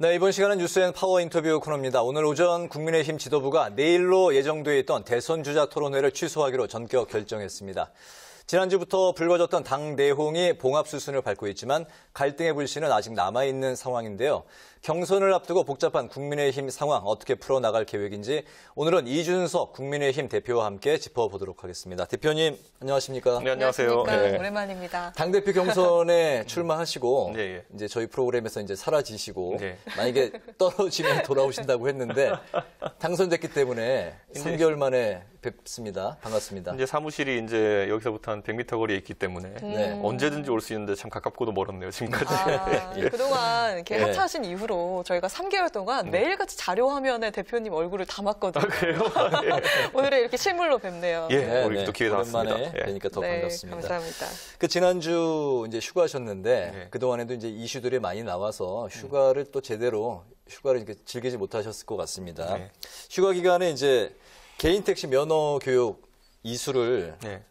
네, 이번 시간은 뉴스앤 파워 인터뷰 코너입니다. 오늘 오전 국민의힘 지도부가 내일로 예정돼 있던 대선 주자 토론회를 취소하기로 전격 결정했습니다. 지난주부터 불거졌던 당 내홍이 봉합 수순을 밟고 있지만 갈등의 불씨는 아직 남아있는 상황인데요. 경선을 앞두고 복잡한 국민의힘 상황 어떻게 풀어나갈 계획인지 오늘은 이준석 국민의힘 대표와 함께 짚어보도록 하겠습니다. 대표님 안녕하십니까? 네, 안녕하세요. 네. 오랜만입니다. 당대표 경선에 출마하시고 네. 이제 저희 프로그램에서 이제 사라지시고 네. 만약에 떨어지면 돌아오신다고 했는데 당선됐기 때문에 3개월 만에 뵙습니다. 반갑습니다. 이제 사무실이 이제 여기서부터 한 100m 거리에 있기 때문에 언제든지 올 수 있는데 참 가깝고도 멀었네요, 지금까지. 그동안 이렇게 예. 하차하신 이후로 저희가 3개월 동안 매일같이 자료 화면에 대표님 얼굴을 담았거든요. 그래요? 오늘은 이렇게 실물로 뵙네요. 예, 우리 또 기회 나왔습니다. 오랜만에 뵈니까 더 반갑습니다. 감사합니다. 그 지난주 이제 휴가하셨는데 네. 그동안에도 이제 이슈들이 많이 나와서 휴가를 또 제대로 휴가를 이렇게 즐기지 못하셨을 것 같습니다. 네. 휴가 기간에 이제 개인 택시 면허 교육 이수를 네.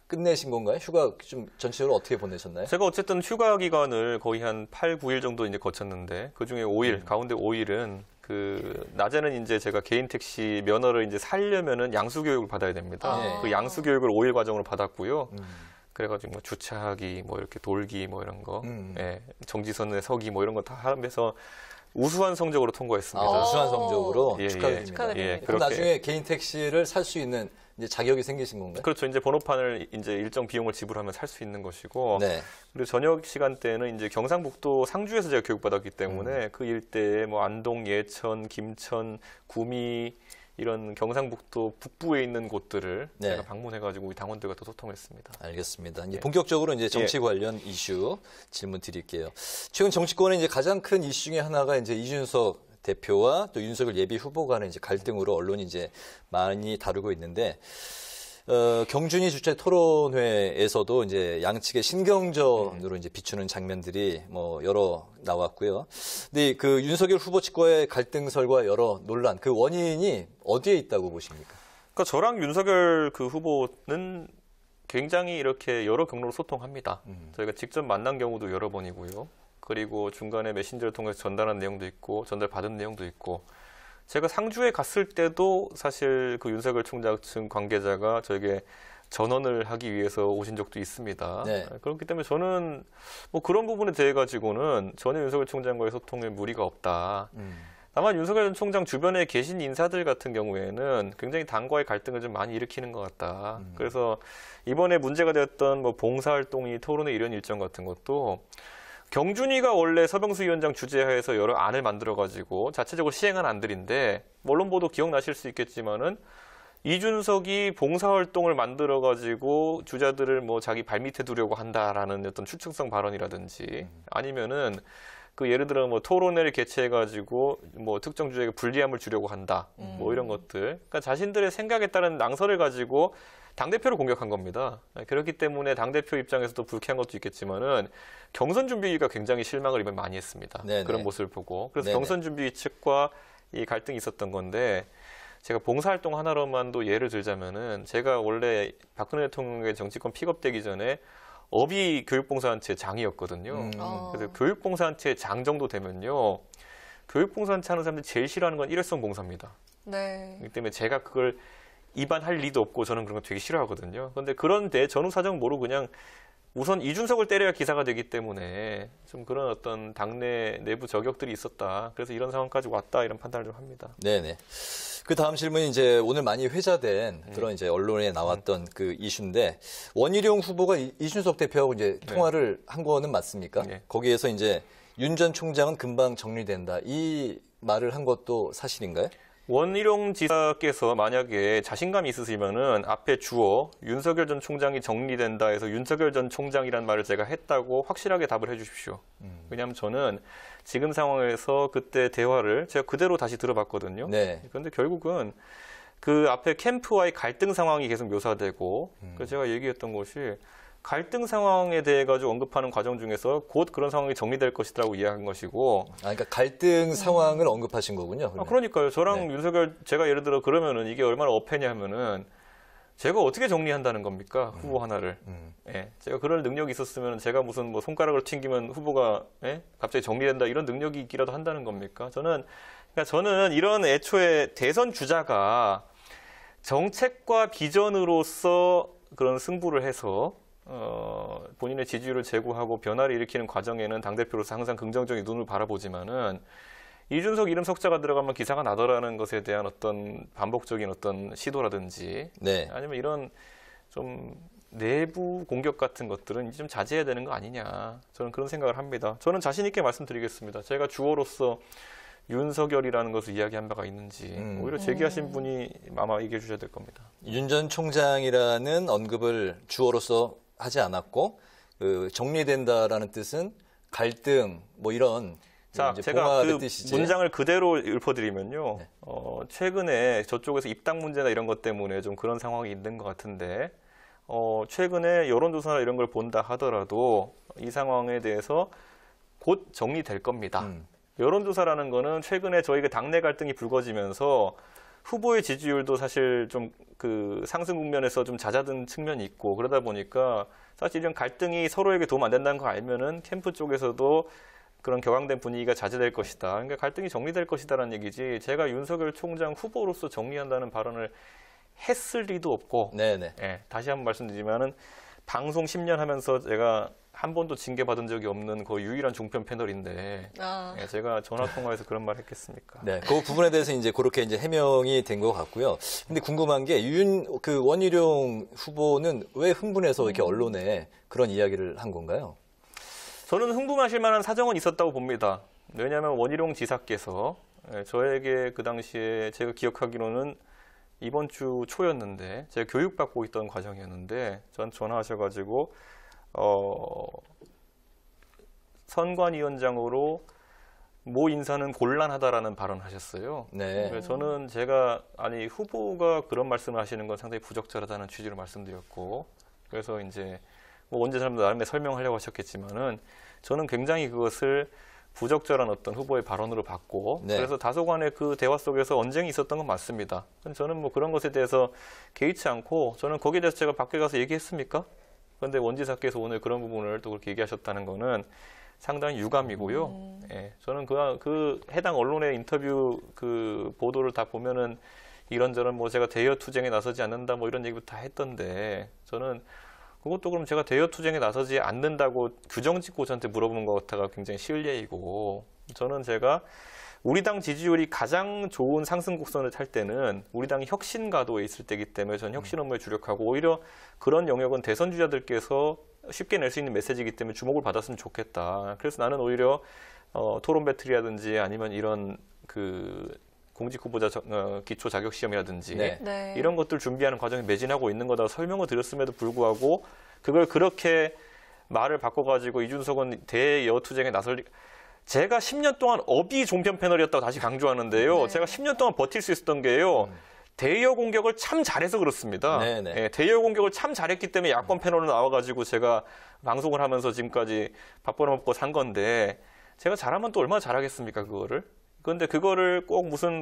끝내신 건가요? 휴가 좀 전체적으로 어떻게 보내셨나요? 제가 어쨌든 휴가 기간을 거의 한 8, 9일 정도 이제 거쳤는데 그 중에 5일, 가운데 5일은 그 낮에는 이제 제가 개인 택시 면허를 이제 살려면은 양수 교육을 받아야 됩니다. 그 양수 교육을 5일 과정으로 받았고요. 그래가지고 뭐 주차하기, 뭐 이렇게 돌기, 뭐 이런 거, 예, 정지선에 서기, 뭐 이런 거 다 하면서 우수한 성적으로 통과했습니다. 우수한 성적으로 예, 축하드립니다. 축하드립니다. 예, 그럼 그렇게. 나중에 개인 택시를 살 수 있는 이제 자격이 생기신 건가요? 그렇죠. 이제 번호판을 이제 일정 비용을 지불하면 살 수 있는 것이고. 네. 그리고 저녁 시간대에는 이제 경상북도 상주에서 제가 교육받았기 때문에 그 일대에 뭐 안동, 예천, 김천, 구미 이런 경상북도 북부에 있는 곳들을 네. 제가 방문해가지고 우리 당원들과 또 소통했습니다. 알겠습니다. 이제 본격적으로 이제 정치 예. 관련 이슈 질문 드릴게요. 최근 정치권의 이제 가장 큰 이슈 중에 하나가 이제 이준석 대표와 또 윤석열 예비 후보 간의 이제 갈등으로 언론이 이제 많이 다루고 있는데, 경준이 주최 토론회에서도 이제 양측의 신경전으로 이제 비추는 장면들이 뭐 여러 나왔고요. 근데 그 윤석열 후보 측과의 갈등설과 여러 논란, 그 원인이 어디에 있다고 보십니까? 그러니까 저랑 윤석열 그 후보는 굉장히 이렇게 여러 경로로 소통합니다. 저희가 직접 만난 경우도 여러 번이고요. 그리고 중간에 메신저를 통해서 전달한 내용도 있고 전달받은 내용도 있고 제가 상주에 갔을 때도 사실 그 윤석열 총장 측 관계자가 저에게 전언을 하기 위해서 오신 적도 있습니다. 네. 그렇기 때문에 저는 뭐 그런 부분에 대해 가지고는 전혀 윤석열 총장과의 소통에 무리가 없다. 다만 윤석열 전 총장 주변에 계신 인사들 같은 경우에는 굉장히 당과의 갈등을 좀 많이 일으키는 것 같다. 그래서 이번에 문제가 되었던 뭐 봉사활동이 토론회 이런 일정 같은 것도 경준이가 원래 서병수 위원장 주재하에서 여러 안을 만들어가지고 자체적으로 시행한 안들인데, 언론 보도 기억나실 수 있겠지만은, 이준석이 봉사활동을 만들어가지고 주자들을 뭐 자기 발밑에 두려고 한다라는 어떤 추측성 발언이라든지, 아니면은, 그 예를 들어 뭐 토론회를 개최해가지고 뭐 특정 주자에게 불리함을 주려고 한다. 뭐 이런 것들. 그러니까 자신들의 생각에 따른 낭설을 가지고 당대표를 공격한 겁니다. 그렇기 때문에 당대표 입장에서도 불쾌한 것도 있겠지만은 경선 준비위가 굉장히 실망을 이번 많이 했습니다. 네네. 그런 모습을 보고. 그래서 네네. 경선 준비위 측과 이 갈등이 있었던 건데, 제가 봉사활동 하나로만도 예를 들자면은 제가 원래 박근혜 대통령의 정치권 픽업되기 전에 어비 교육봉사단체 장이었거든요. 그래서 교육봉사단체 장 정도 되면요, 교육봉사단체 하는 사람들이 제일 싫어하는 건 일회성 봉사입니다. 네. 그렇기 때문에 제가 그걸 입안할 리도 없고 저는 그런 거 되게 싫어하거든요. 그런데 그런데 전후 사정 모르고 그냥 우선 이준석을 때려야 기사가 되기 때문에 좀 그런 어떤 당내 내부 저격들이 있었다. 그래서 이런 상황까지 왔다, 이런 판단을 좀 합니다. 네네. 그 다음 질문이 이제 오늘 많이 회자된 그런 이제 언론에 나왔던 그 이슈인데, 원희룡 후보가 이준석 대표하고 이제 통화를 한 거는 맞습니까? 네. 거기에서 이제 윤 전 총장은 금방 정리된다, 이 말을 한 것도 사실인가요? 원희룡 지사께서 만약에 자신감이 있으시면은 앞에 주어 윤석열 전 총장이 정리된다 해서 윤석열 전 총장이란 말을 제가 했다고 확실하게 답을 해 주십시오. 왜냐하면 저는 지금 상황에서 그때 대화를 제가 그대로 다시 들어봤거든요. 네. 그런데 결국은 그 앞에 캠프와의 갈등 상황이 계속 묘사되고, 그래서 제가 얘기했던 것이 갈등 상황에 대해 가지고 언급하는 과정 중에서 곧 그런 상황이 정리될 것이라고 이해한 것이고. 그러니까 갈등 상황을 언급하신 거군요. 그러면. 그러니까요. 저랑 윤석열, 제가 예를 들어 그러면은 이게 얼마나 어폐냐 하면은, 제가 어떻게 정리한다는 겁니까? 후보 하나를. 예, 제가 그럴 능력이 있었으면 제가 무슨 뭐 손가락을 튕기면 후보가 갑자기 정리된다 이런 능력이 있기라도 한다는 겁니까? 저는 이런 애초에 대선 주자가 정책과 비전으로서 그런 승부를 해서 본인의 지지율을 제고하고 변화를 일으키는 과정에는 당대표로서 항상 긍정적인 눈을 바라보지만은 이준석 이름 석자가 들어가면 기사가 나더라는 것에 대한 어떤 반복적인 어떤 시도라든지 네. 아니면 이런 좀 내부 공격 같은 것들은 이제 좀 자제해야 되는 거 아니냐. 저는 그런 생각을 합니다. 저는 자신 있게 말씀드리겠습니다. 제가 주어로서 윤석열이라는 것을 이야기한 바가 있는지 오히려 제기하신 분이 아마 얘기해 주셔야 될 겁니다. 윤 전 총장이라는 언급을 주어로서 하지 않았고 정리된다라는 뜻은 갈등 뭐 이런 자, 제가 그 문장을 그대로 읊어드리면요. 네. 최근에 저쪽에서 입당 문제나 이런 것 때문에 좀 그런 상황이 있는 것 같은데 최근에 여론조사나 이런 걸 본다 하더라도 이 상황에 대해서 곧 정리될 겁니다. 여론조사라는 거는 최근에 저희가 당내 갈등이 불거지면서 후보의 지지율도 사실 좀 그 상승 국면에서 좀 잦아든 측면이 있고 그러다 보니까 사실 이런 갈등이 서로에게 도움 안 된다는 걸 알면은 캠프 쪽에서도 그런 격앙된 분위기가 자제될 것이다. 그러니까 갈등이 정리될 것이다라는 얘기지 제가 윤석열 총장 후보로서 정리한다는 발언을 했을 리도 없고 네네. 예, 다시 한번 말씀드리면은 방송 10년 하면서 제가 한 번도 징계받은 적이 없는 거의 유일한 종편 패널인데 예, 제가 전화 통화에서 그런 말 했겠습니까? 네, 그 부분에 대해서 이제 그렇게 이제 해명이 된 것 같고요. 근데 궁금한 게 원희룡 후보는 왜 흥분해서 이렇게 언론에 그런 이야기를 한 건가요? 저는 흥분하실 만한 사정은 있었다고 봅니다. 왜냐하면 원희룡 지사께서 저에게 그 당시에 제가 기억하기로는 이번 주 초였는데 제가 교육받고 있던 과정이었는데 전 전화하셔가지고 선관위원장으로 모 인사는 곤란하다라는 발언을 하셨어요. 네. 그래서 저는 아니 후보가 그런 말씀을 하시는 건 상당히 부적절하다는 취지로 말씀드렸고 그래서 이제 뭐 원재 사람도 나름의 설명하려고 하셨겠지만은 저는 굉장히 그것을 부적절한 어떤 후보의 발언으로 봤고 네. 그래서 다소간의 그 대화 속에서 언쟁이 있었던 건 맞습니다. 저는 뭐 그런 것에 대해서 개의치 않고 저는 거기에 대해서 제가 밖에 가서 얘기했습니까? 그런데 원 지사께서 오늘 그런 부분을 또 그렇게 얘기하셨다는 거는 상당히 유감이고요. 예, 저는 그 해당 언론의 인터뷰 그 보도를 다 보면은 이런저런 뭐 제가 대여 투쟁에 나서지 않는다 뭐 이런 얘기부터 다 했던데 저는 그것도 그럼 제가 대여 투쟁에 나서지 않는다고 규정 짓고 저한테 물어보는 것 같아가 굉장히 실례이고 저는 제가 우리 당 지지율이 가장 좋은 상승 곡선을 탈 때는 우리 당이 혁신 가도에 있을 때이기 때문에 저는 혁신 업무에 주력하고 오히려 그런 영역은 대선 주자들께서 쉽게 낼 수 있는 메시지이기 때문에 주목을 받았으면 좋겠다. 그래서 나는 오히려 토론 배틀이라든지 아니면 이런 그 공직 후보자 기초 자격 시험이라든지 네. 이런 것들 준비하는 과정에 매진하고 있는 거다 설명을 드렸음에도 불구하고 그걸 그렇게 말을 바꿔가지고 이준석은 대여 투쟁에 나설 제가 10년 동안 어비 종편 패널이었다고 다시 강조하는데요. 네. 제가 10년 동안 버틸 수 있었던 게요. 대여 공격을 참 잘해서 그렇습니다. 예, 대여 공격을 참 잘했기 때문에 야권 패널로 나와가지고 제가 방송을 하면서 지금까지 밥 벌어먹고 산 건데 제가 잘하면 또 얼마나 잘하겠습니까 그거를. 그런데 그거를 꼭 무슨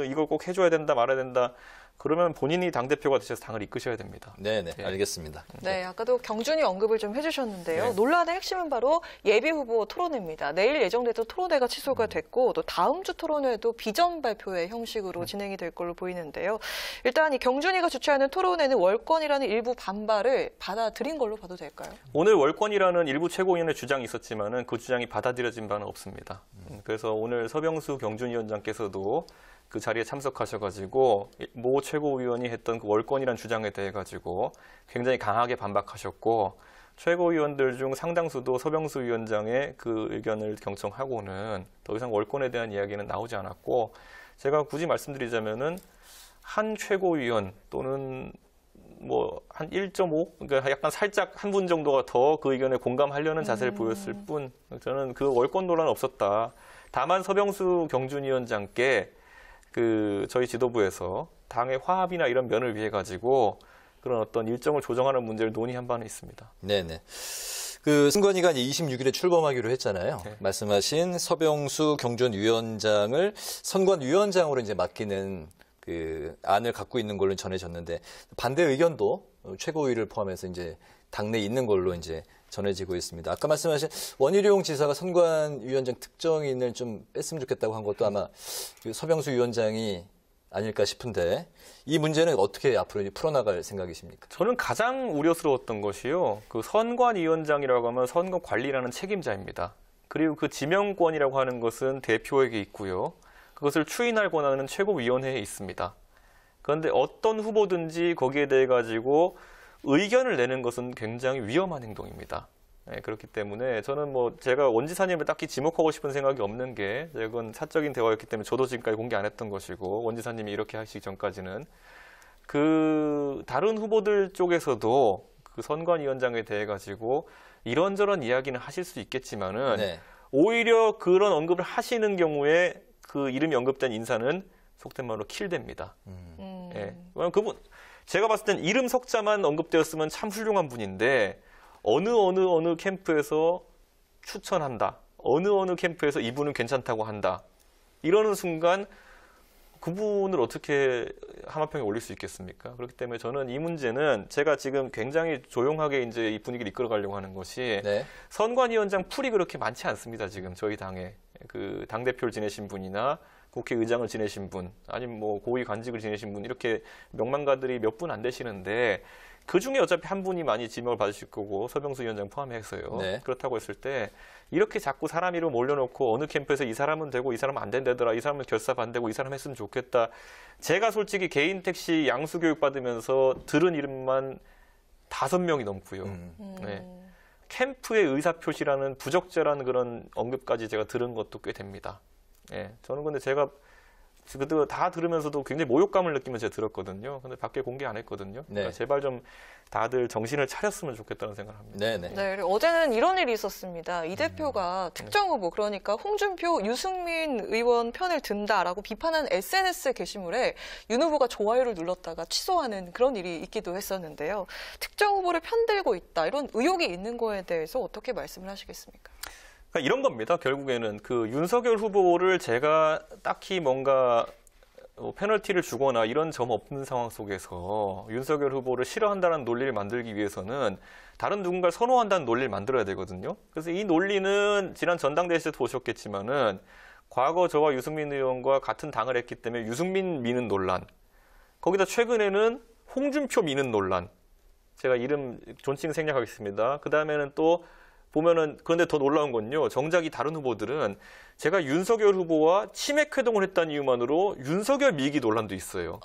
이걸 꼭 해줘야 된다 말아야 된다. 그러면 본인이 당대표가 되셔서 당을 이끄셔야 됩니다. 네네, 알겠습니다. 네, 아까도 경준이 언급을 좀 해주셨는데요. 네. 논란의 핵심은 바로 예비후보 토론회입니다. 내일 예정됐던 토론회가 취소가 됐고 또 다음 주 토론회도 비전 발표회 형식으로 진행이 될 걸로 보이는데요. 일단 이 경준이가 주최하는 토론회는 월권이라는 일부 반발을 받아들인 걸로 봐도 될까요? 오늘 월권이라는 일부 최고위원의 주장이 있었지만은 그 주장이 받아들여진 바는 없습니다. 그래서 오늘 서병수 경준위원장께서도 그 자리에 참석하셔가지고 모 최고위원이 했던 그 월권이라는 주장에 대해 가지고 굉장히 강하게 반박하셨고 최고위원들 중 상당수도 서병수 위원장의 그 의견을 경청하고는 더 이상 월권에 대한 이야기는 나오지 않았고 제가 굳이 말씀드리자면은 한 최고위원 또는 뭐 한 1.5 그러니까 약간 살짝 한 분 정도가 더 그 의견에 공감하려는 자세를 보였을 뿐 저는 그 월권 논란은 없었다. 다만 서병수 경준위원장께 그 저희 지도부에서 당의 화합이나 이런 면을 위해 가지고 그런 어떤 일정을 조정하는 문제를 논의한 바는 있습니다. 네네. 그 선관위가 이제 26일에 출범하기로 했잖아요. 네. 말씀하신 서병수 경준위원장을 선관위원장으로 이제 맡기는 그 안을 갖고 있는 걸로 전해졌는데 반대 의견도 최고위를 포함해서 이제 당내에 있는 걸로 이제 전해지고 있습니다. 아까 말씀하신 원희룡 지사가 선관위원장 특정인을 좀 뺐으면 좋겠다고 한 것도 아마 그 서병수 위원장이 아닐까 싶은데 이 문제는 어떻게 앞으로 풀어나갈 생각이십니까? 저는 가장 우려스러웠던 것이요. 그 선관위원장이라고 하면 선거 관리라는 책임자입니다. 그리고 그 지명권이라고 하는 것은 대표에게 있고요. 그것을 추인할 권한은 최고위원회에 있습니다. 그런데 어떤 후보든지 거기에 대해 가지고 의견을 내는 것은 굉장히 위험한 행동입니다. 네, 그렇기 때문에 저는 뭐 제가 원지사님을 딱히 지목하고 싶은 생각이 없는 게 이건 사적인 대화였기 때문에 저도 지금까지 공개 안 했던 것이고 원지사님이 이렇게 하시기 전까지는 그 다른 후보들 쪽에서도 그 선관위원장에 대해 가지고 이런저런 이야기는 하실 수 있겠지만은 네. 오히려 그런 언급을 하시는 경우에 그 이름이 언급된 인사는 속된 말로 킬됩니다. 예. 그분 제가 봤을 땐 이름 석자만 언급되었으면 참 훌륭한 분인데 어느 캠프에서 추천한다. 어느 캠프에서 이분은 괜찮다고 한다. 이러는 순간 그분을 어떻게 하마평에 올릴 수 있겠습니까? 그렇기 때문에 저는 이 문제는 제가 지금 굉장히 조용하게 이제 이 분위기를 이끌어가려고 하는 것이 네. 선관위원장 풀이 그렇게 많지 않습니다. 지금 저희 당에 그 당대표를 지내신 분이나 국회의장을 지내신 분, 아니면 뭐 고위 관직을 지내신 분 이렇게 명망가들이 몇 분 안 되시는데 그 중에 어차피 한 분이 많이 지명을 받으실 거고 서병수 위원장 포함해서요. 네. 그렇다고 했을 때 이렇게 자꾸 사람 이름 올려놓고 어느 캠프에서 이 사람은 되고 이 사람은 안 된다더라. 이 사람은 결사 반대고 이 사람 했으면 좋겠다. 제가 솔직히 개인 택시 양수 교육 받으면서 들은 이름만 5명이 넘고요. 네. 캠프의 의사표시라는 부적절한 그런 언급까지 제가 들은 것도 꽤 됩니다. 예, 저는 근데 제가 그때 다 들으면서도 굉장히 모욕감을 느끼면서 제가 들었거든요. 근데 밖에 공개 안 했거든요. 네. 그러니까 제발 좀 다들 정신을 차렸으면 좋겠다는 생각을 합니다. 네네. 네, 그리고 어제는 이런 일이 있었습니다. 이 대표가 특정 후보, 그러니까 홍준표, 유승민 의원 편을 든다라고 비판한 SNS 게시물에 윤 후보가 좋아요를 눌렀다가 취소하는 그런 일이 있기도 했었는데요. 특정 후보를 편들고 있다, 이런 의혹이 있는 거에 대해서 어떻게 말씀을 하시겠습니까? 그러니까 이런 겁니다. 결국에는 그 윤석열 후보를 제가 딱히 뭔가 페널티를 주거나 이런 점 없는 상황 속에서 윤석열 후보를 싫어한다는 논리를 만들기 위해서는 다른 누군가를 선호한다는 논리를 만들어야 되거든요. 그래서 이 논리는 지난 전당대회에서도 보셨겠지만은 과거 저와 유승민 의원과 같은 당을 했기 때문에 유승민 미는 논란, 거기다 최근에는 홍준표 미는 논란, 제가 이름 존칭 생략하겠습니다. 그 다음에는 또 보면은 그런데 더 놀라운 건요. 정작 이 다른 후보들은 제가 윤석열 후보와 치맥 회동을 했다는 이유만으로 윤석열 미기 논란도 있어요.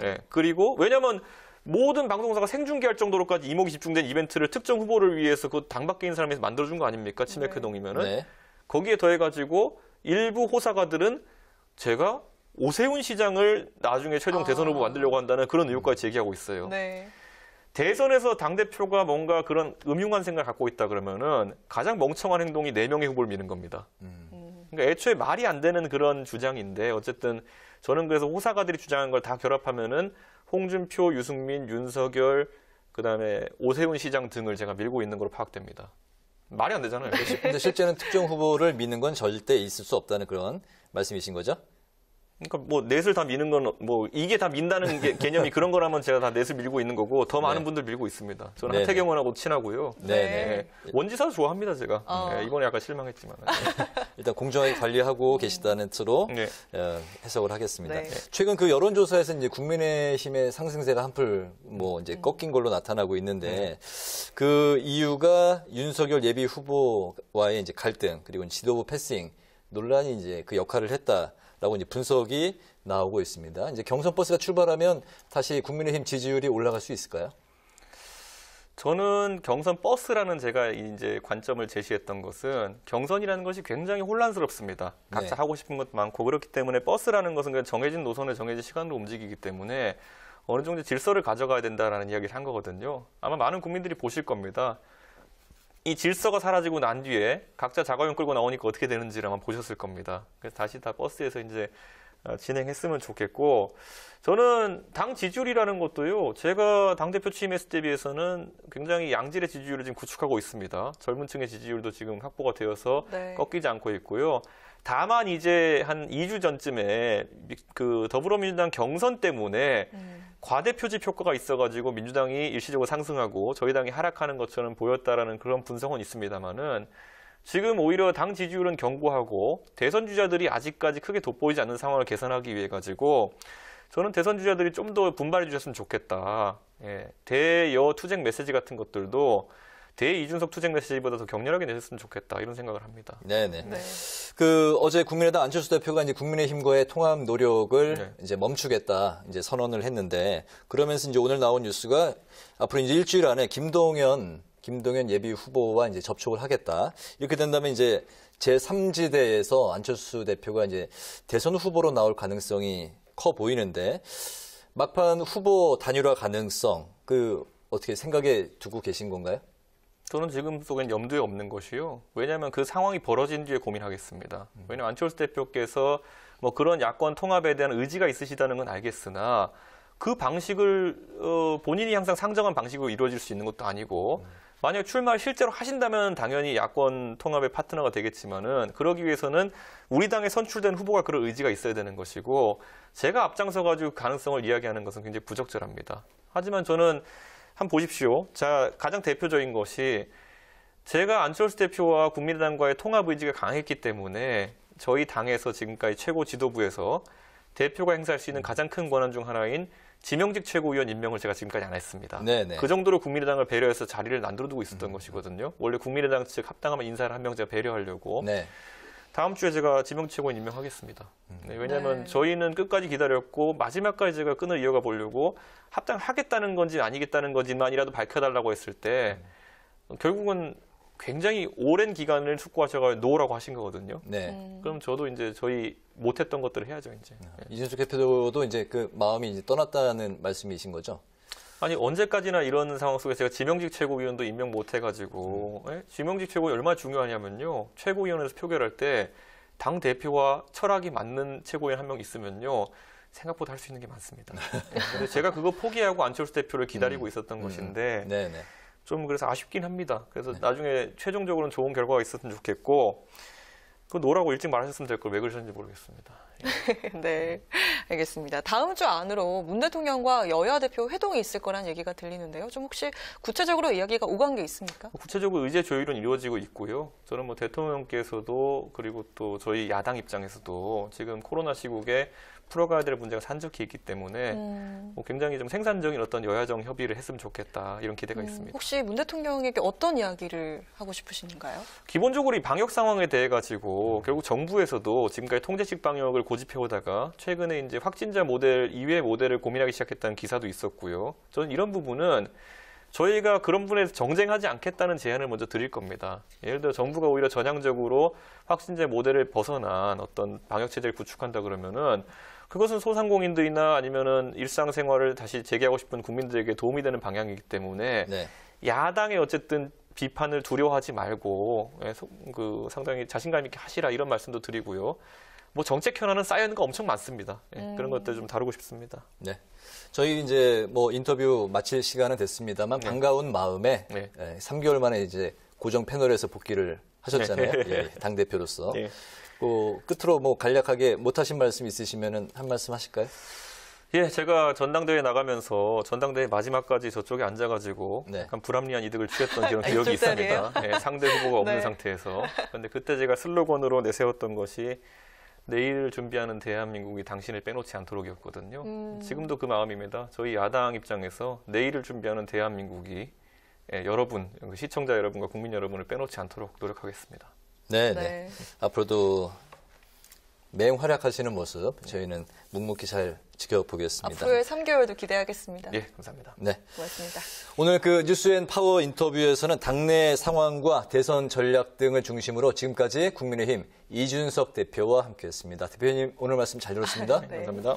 예. 그리고 왜냐하면 모든 방송사가 생중계할 정도로까지 이목이 집중된 이벤트를 특정 후보를 위해서 그 당 밖에 있는 사람에서 만들어준 거 아닙니까? 치맥 회동이면은. 네. 거기에 더해가지고 일부 호사가들은 제가 오세훈 시장을 나중에 최종 대선 후보 만들려고 한다는 그런 의혹까지 제기하고 있어요. 네. 대선에서 당대표가 뭔가 그런 음흉한 생각을 갖고 있다 그러면은 가장 멍청한 행동이 4명의 후보를 미는 겁니다. 그러니까 애초에 말이 안 되는 그런 주장인데 어쨌든 저는 그래서 호사가들이 주장한 걸 다 결합하면은 홍준표, 유승민, 윤석열, 그다음에 오세훈 시장 등을 제가 밀고 있는 걸로 파악됩니다. 말이 안 되잖아요. 근데 실제는 특정 후보를 미는 건 절대 있을 수 없다는 그런 말씀이신 거죠? 그러니까 뭐 넷을 다 미는 건 뭐 이게 다 민다는 개념이 그런 거라면 제가 다 넷을 밀고 있는 거고 더 많은 네. 분들 밀고 있습니다. 저는 네네. 하태경 의원하고 친하고요. 네네. 원지사도 좋아합니다, 제가. 네, 이번에 약간 실망했지만. 일단 공정하게 관리하고 계시다는 뜻으로 네. 해석을 하겠습니다. 네. 최근 그 여론조사에서 이제 국민의힘의 상승세가 한풀 뭐 이제 꺾인 걸로 나타나고 있는데 그 이유가 윤석열 예비 후보와의 이제 갈등 그리고 지도부 패싱 논란이 이제 그 역할을 했다라고 이제 분석이 나오고 있습니다. 이제 경선 버스가 출발하면 다시 국민의힘 지지율이 올라갈 수 있을까요? 저는 경선 버스라는 제가 이제 관점을 제시했던 것은 경선이라는 것이 굉장히 혼란스럽습니다. 각자 네. 하고 싶은 것도 많고 그렇기 때문에 버스라는 것은 그냥 정해진 노선에 정해진 시간으로 움직이기 때문에 어느 정도 질서를 가져가야 된다라는 이야기를 한 거거든요. 아마 많은 국민들이 보실 겁니다. 이 질서가 사라지고 난 뒤에 각자 자가용 끌고 나오니까 어떻게 되는지를 아마 보셨을 겁니다. 그래서 다시 다 버스에서 이제 진행했으면 좋겠고 저는 당 지지율이라는 것도요. 제가 당대표 취임했을 때 비해서는 굉장히 양질의 지지율을 지금 구축하고 있습니다. 젊은 층의 지지율도 지금 확보가 되어서 네. 꺾이지 않고 있고요. 다만 이제 한 2주 전쯤에 그 더불어민주당 경선 때문에 과대표집 효과가 있어가지고 민주당이 일시적으로 상승하고 저희 당이 하락하는 것처럼 보였다라는 그런 분석은 있습니다만은 지금 오히려 당 지지율은 견고하고 대선 주자들이 아직까지 크게 돋보이지 않는 상황을 개선하기 위해 가지고 저는 대선 주자들이 좀 더 분발해 주셨으면 좋겠다. 예, 대여 투쟁 메시지 같은 것들도 이준석 투쟁 메시지보다 더 격렬하게 내셨으면 좋겠다 이런 생각을 합니다. 네네. 네. 그 어제 국민의당 안철수 대표가 이제 국민의힘과의 통합 노력을 네. 이제 멈추겠다 이제 선언을 했는데 그러면서 이제 오늘 나온 뉴스가 앞으로 이제 일주일 안에 김동연 예비 후보와 이제 접촉을 하겠다. 이렇게 된다면 이제 제3지대에서 안철수 대표가 이제 대선 후보로 나올 가능성이 커 보이는데 막판 후보 단일화 가능성 그 어떻게 생각에 두고 계신 건가요? 저는 지금 속엔 염두에 없는 것이요. 왜냐하면 그 상황이 벌어진 뒤에 고민하겠습니다. 왜냐하면 안철수 대표께서 뭐 그런 야권 통합에 대한 의지가 있으시다는 건 알겠으나 그 방식을 본인이 항상 상정한 방식으로 이루어질 수 있는 것도 아니고 만약 출마를 실제로 하신다면 당연히 야권 통합의 파트너가 되겠지만은 그러기 위해서는 우리 당에 선출된 후보가 그런 의지가 있어야 되는 것이고 제가 앞장서가지고 가능성을 이야기하는 것은 굉장히 부적절합니다. 하지만 저는 한번 보십시오. 자, 가장 대표적인 것이 제가 안철수 대표와 국민의당과의 통합 의지가 강했기 때문에 저희 당에서 지금까지 최고 지도부에서 대표가 행사할 수 있는 가장 큰 권한 중 하나인 지명직 최고위원 임명을 제가 지금까지 안 했습니다. 네네. 그 정도로 국민의당을 배려해서 자리를 만들어두고 있었던 것이거든요. 원래 국민의당 측 합당하면 인사를 한 명 제가 배려하려고. 네. 다음 주에 제가 지명직 최고위원 임명하겠습니다. 네, 왜냐하면 네. 저희는 끝까지 기다렸고 마지막까지 제가 끈을 이어가 보려고 합당하겠다는 건지 아니겠다는 건지만이라도 밝혀달라고 했을 때 결국은 굉장히 오랜 기간을 숙고하셔서 노라고 하신 거거든요. 네. 그럼 저도 이제 저희 못했던 것들을 해야죠, 이제. 네. 이준석 대표도 이제 그 마음이 이제 떠났다는 말씀이신 거죠? 아니 언제까지나 이런 상황 속에서 제가 지명직 최고위원도 임명 못 해가지고 지명직 최고위원 얼마나 중요하냐면요. 최고위원회에서 표결할 때 당 대표와 철학이 맞는 최고위원 한 명 있으면요. 생각보다 할 수 있는 게 많습니다. 근데 제가 그거 포기하고 안철수 대표를 기다리고 있었던 것인데 네네. 좀 그래서 아쉽긴 합니다. 그래서 나중에 최종적으로는 좋은 결과가 있었으면 좋겠고 그 노라고 일찍 말하셨으면 될 걸 왜 그러셨는지 모르겠습니다. 네, 알겠습니다. 다음 주 안으로 문 대통령과 여야 대표 회동이 있을 거란 얘기가 들리는데요. 좀 혹시 구체적으로 이야기가 오간 게 있습니까? 구체적으로 의제 조율은 이루어지고 있고요. 저는 뭐 대통령께서도 그리고 또 저희 야당 입장에서도 지금 코로나 시국에 풀어가야 될 문제가 산적히 있기 때문에 뭐 굉장히 좀 생산적인 어떤 여야정 협의를 했으면 좋겠다 이런 기대가 있습니다. 혹시 문 대통령에게 어떤 이야기를 하고 싶으신가요? 기본적으로 이 방역 상황에 대해 가지고 결국 정부에서도 지금까지 통제식 방역을 고집해 오다가 최근에 이제 확진자 모델 이외의 모델을 고민하기 시작했다는 기사도 있었고요. 저는 이런 부분은 저희가 그런 부분에서 정쟁하지 않겠다는 제안을 먼저 드릴 겁니다. 예를 들어 정부가 오히려 전향적으로 확진자 모델을 벗어난 어떤 방역 체제를 구축한다 그러면은 그것은 소상공인들이나 아니면은 일상생활을 다시 재개하고 싶은 국민들에게 도움이 되는 방향이기 때문에 네. 야당의 어쨌든 비판을 두려워하지 말고 상당히 자신감 있게 하시라 이런 말씀도 드리고요. 뭐 정책 현안은 쌓여있는 거 엄청 많습니다. 그런 것들 좀 다루고 싶습니다. 네. 저희 이제 뭐 인터뷰 마칠 시간은 됐습니다만 반가운 마음에 3개월 만에 이제 고정 패널에서 복귀를 하셨잖아요. 예, 당대표로서. 네. 끝으로 뭐 간략하게 못하신 말씀 있으시면 한 말씀 하실까요? 예, 제가 전당대회 나가면서 전당대회 마지막까지 저쪽에 앉아가지고 약간 불합리한 이득을 취했던 그런 기억이 있습니다. 예, 상대 후보가 없는 상태에서. 그런데 그때 제가 슬로건으로 내세웠던 것이 내일을 준비하는 대한민국이 당신을 빼놓지 않도록이었거든요. 지금도 그 마음입니다. 저희 야당 입장에서 내일을 준비하는 대한민국이 여러분, 시청자 여러분과 국민 여러분을 빼놓지 않도록 노력하겠습니다. 네. 앞으로도 맹활약하시는 모습 저희는 묵묵히 잘 지켜보겠습니다. 앞으로의 3개월도 기대하겠습니다. 예, 감사합니다. 네. 고맙습니다. 오늘 그 뉴스앤파워 인터뷰에서는 당내 상황과 대선 전략 등을 중심으로 지금까지 국민의힘 이준석 대표와 함께했습니다. 대표님 오늘 말씀 잘 들었습니다. 네. 감사합니다.